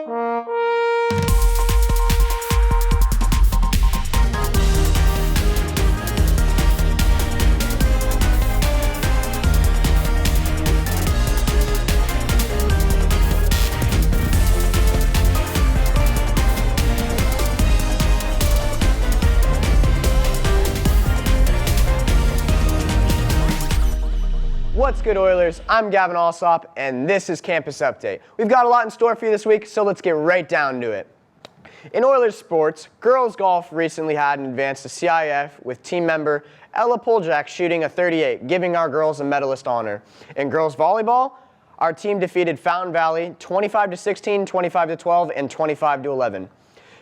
What's good, Oilers? I'm Gavin Alsop, and this is Campus Update. We've got a lot in store for you this week, so let's get right down to it. In Oilers sports, girls golf recently had an advance to CIF with team member Ella Poljak shooting a 38, giving our girls a medalist honor. In girls volleyball, our team defeated Fountain Valley 25-16, 25-12, and 25-11.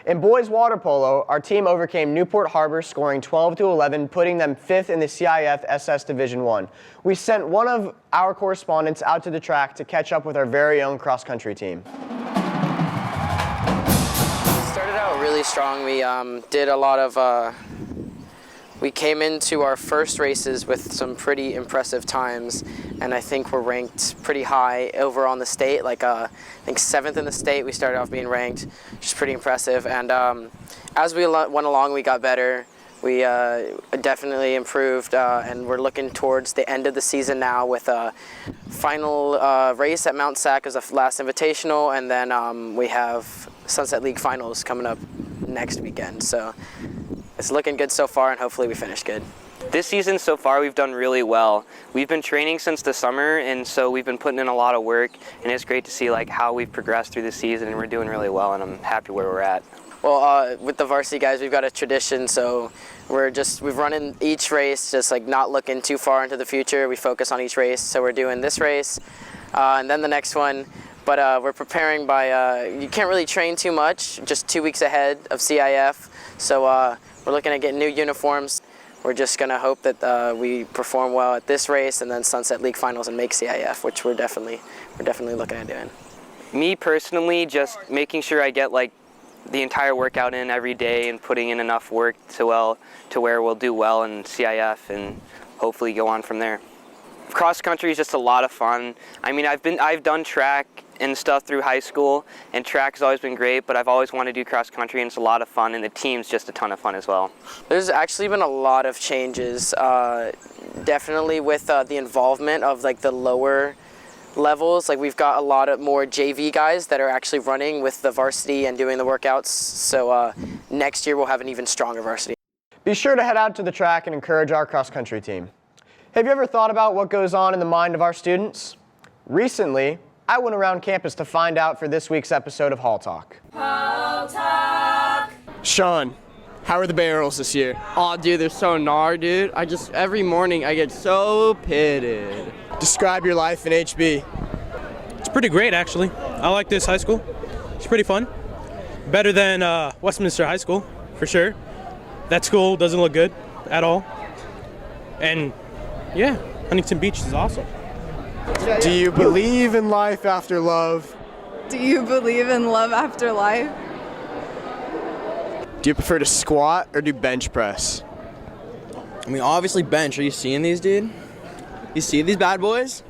In boys water polo, our team overcame Newport Harbor, scoring 12-11, putting them 5th in the CIF SS Division I. We sent one of our correspondents out to the track to catch up with our very own cross-country team. Started out really strong. We did a lot of, we came into our first races with some pretty impressive times, and I think we're ranked pretty high over on the state, like I think 7th in the state. We started off being ranked, which is pretty impressive, and as we went along, we got better. We definitely improved, and we're looking towards the end of the season now with a final race at Mount Sac as a last invitational, and then we have Sunset League finals coming up next weekend. So it's looking good so far, and hopefully we finish good. This season so far we've done really well. We've been training since the summer, and so we've been putting in a lot of work, and it's great to see like how we've progressed through the season, and we're doing really well, and I'm happy where we're at. Well, with the varsity guys, we've got a tradition, so we've run in each race, just like not looking too far into the future. We focus on each race, so we're doing this race, and then the next one. But we're preparing by, you can't really train too much, just 2 weeks ahead of CIF. So we're looking at getting new uniforms. We're just gonna hope that we perform well at this race and then Sunset League finals and make CIF, which we're definitely looking at doing. Me personally, just making sure I get like the entire workout in every day and putting in enough work to where we'll do well in CIF and hopefully go on from there. Cross country is just a lot of fun. I mean, I've done track and stuff through high school, and track has always been great, but I've always wanted to do cross country, and it's a lot of fun, and the team's just a ton of fun as well. There's actually been a lot of changes, definitely with the involvement of like the lower levels. Like we've got a lot of more JV guys that are actually running with the varsity and doing the workouts, so next year we'll have an even stronger varsity. Be sure to head out to the track and encourage our cross-country team. Have you ever thought about what goes on in the mind of our students? Recently, I went around campus to find out for this week's episode of Hall Talk. Hall Talk! Sean, how are the barrels this year? Aw, dude, they're so gnar, dude. Every morning I get so pitted. Describe your life in HB. It's pretty great, actually. I like this high school. It's pretty fun. Better than Westminster High School, for sure. That school doesn't look good at all. And yeah, Huntington Beach is awesome. Do you believe in life after love? Do you believe in love after life? Do you prefer to squat or do bench press? I mean, obviously bench. Are you seeing these, dude? You see these bad boys?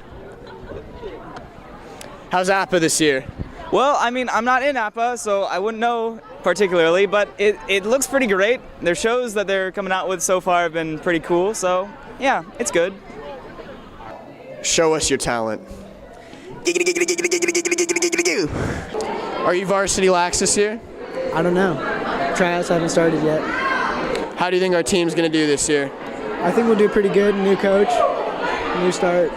How's APA this year? Well, I mean, I'm not in APA, so I wouldn't know particularly, but it looks pretty great. Their shows that they're coming out with so far have been pretty cool, so yeah, it's good. Show us your talent. Are you varsity lax this year? I don't know. Tryouts haven't started yet. How do you think our team's going to do this year? I think we'll do pretty good. New coach, new start.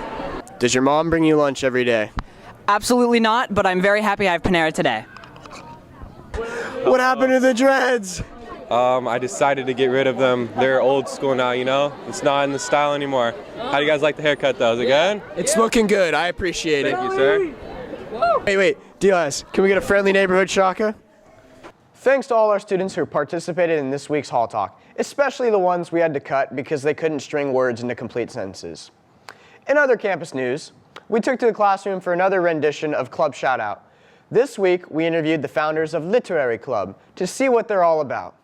Does your mom bring you lunch every day? Absolutely not, but I'm very happy I have Panera today. What happened to the dreads? I decided to get rid of them. They're old school now, you know? It's not in the style anymore. How do you guys like the haircut, though? Is it good? It's looking good. I appreciate it. Thank you, sir. Wait. DLS, can we get a friendly neighborhood shaka? Thanks to all our students who participated in this week's Hall Talk, especially the ones we had to cut because they couldn't string words into complete sentences. In other campus news, we took to the classroom for another rendition of Club Shoutout. This week, we interviewed the founders of Literary Club to see what they're all about.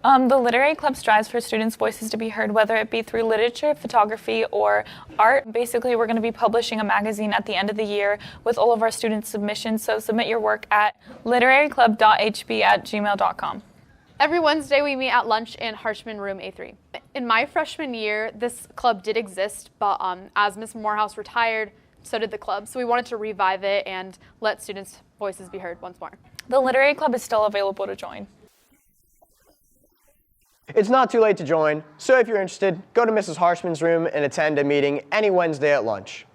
The Literary Club strives for students' voices to be heard, whether it be through literature, photography, or art. Basically, we're going to be publishing a magazine at the end of the year with all of our students' submissions, so submit your work at literaryclub.hb@gmail.com. Every Wednesday, we meet at lunch in Harshman Room A3. In my freshman year, this club did exist, but as Ms. Morehouse retired, so did the club. So we wanted to revive it and let students' voices be heard once more. The Literary Club is still available to join. It's not too late to join, so if you're interested, go to Mrs. Harshman's room and attend a meeting any Wednesday at lunch.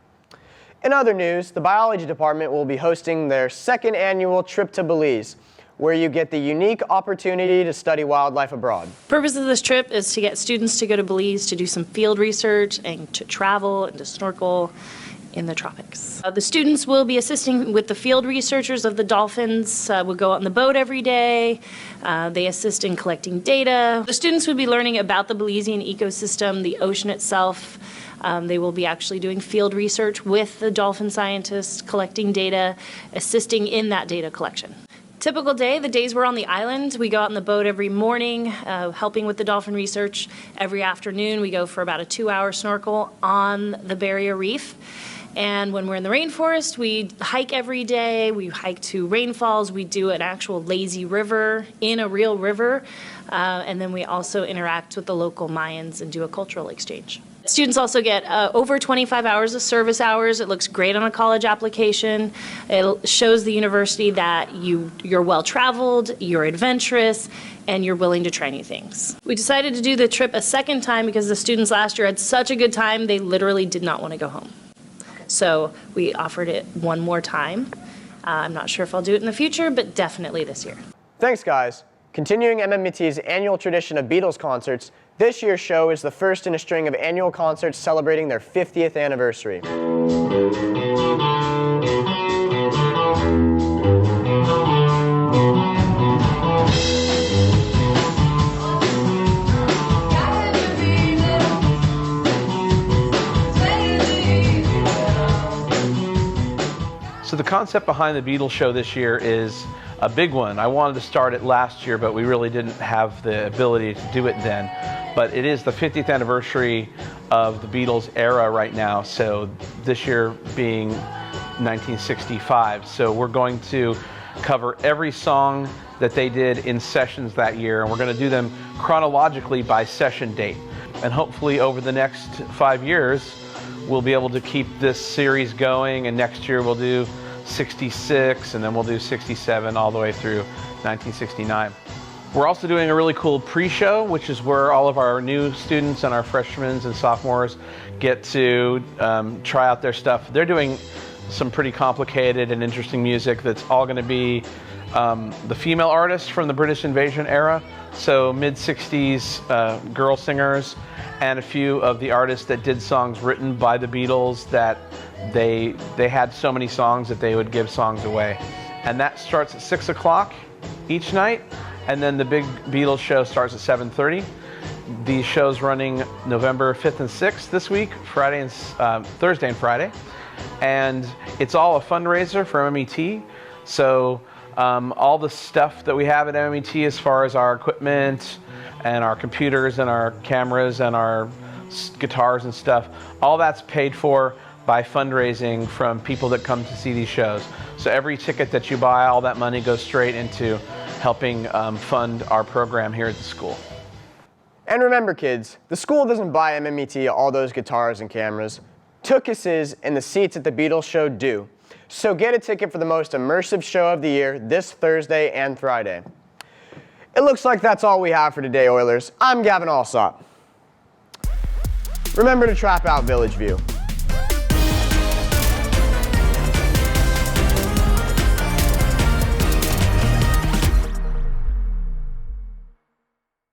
In other news, the biology department will be hosting their second annual trip to Belize, where you get the unique opportunity to study wildlife abroad. The purpose of this trip is to get students to go to Belize to do some field research and to travel and to snorkel in the tropics. The students will be assisting with the field researchers of the dolphins. We'll go out on the boat every day. They assist in collecting data. The students would be learning about the Belizean ecosystem, the ocean itself. They will be actually doing field research with the dolphin scientists, collecting data, assisting in that data collection. Typical day, the days we're on the island, we go out on the boat every morning, helping with the dolphin research. Every afternoon, we go for about a 2-hour snorkel on the barrier reef. And when we're in the rainforest, we hike every day. We hike to rainfalls. We do an actual lazy river in a real river. And then we also interact with the local Mayans and do a cultural exchange. Students also get over 25 hours of service hours. It looks great on a college application. It shows the university that you're well-traveled, you're adventurous, and you're willing to try new things. We decided to do the trip a second time because the students last year had such a good time, they literally did not want to go home. So we offered it one more time. I'm not sure if I'll do it in the future, but definitely this year. Thanks, guys. Continuing MMET's annual tradition of Beatles concerts, this year's show is the first in a string of annual concerts celebrating their 50th anniversary. So the concept behind the Beatles show this year is a big one. I wanted to start it last year, but we really didn't have the ability to do it then. But it is the 50th anniversary of the Beatles era right now, so this year being 1965. So we're going to cover every song that they did in sessions that year, and we're going to do them chronologically by session date. And hopefully over the next 5 years, we'll be able to keep this series going, and next year we'll do 66, and then we'll do 67 all the way through 1969. We're also doing a really cool pre-show, which is where all of our new students and our freshmen and sophomores get to try out their stuff. They're doing some pretty complicated and interesting music that's all going to be the female artists from the British Invasion era, so mid-60s girl singers, and a few of the artists that did songs written by the Beatles that they had so many songs that they would give songs away. And that starts at 6 o'clock each night, and then the big Beatles show starts at 7:30. The show's running November 5th and 6th this week, Thursday and Friday. And it's all a fundraiser for MMET. So all the stuff that we have at MMET as far as our equipment and our computers and our cameras and our guitars and stuff, all that's paid for by fundraising from people that come to see these shows. So every ticket that you buy, all that money goes straight into helping fund our program here at the school. And remember, kids, the school doesn't buy MMET all those guitars and cameras. Tookuses and the seats at the Beatles show do. So get a ticket for the most immersive show of the year this Thursday and Friday. It looks like that's all we have for today, Oilers. I'm Gavin Alsop. Remember to trap out Village View.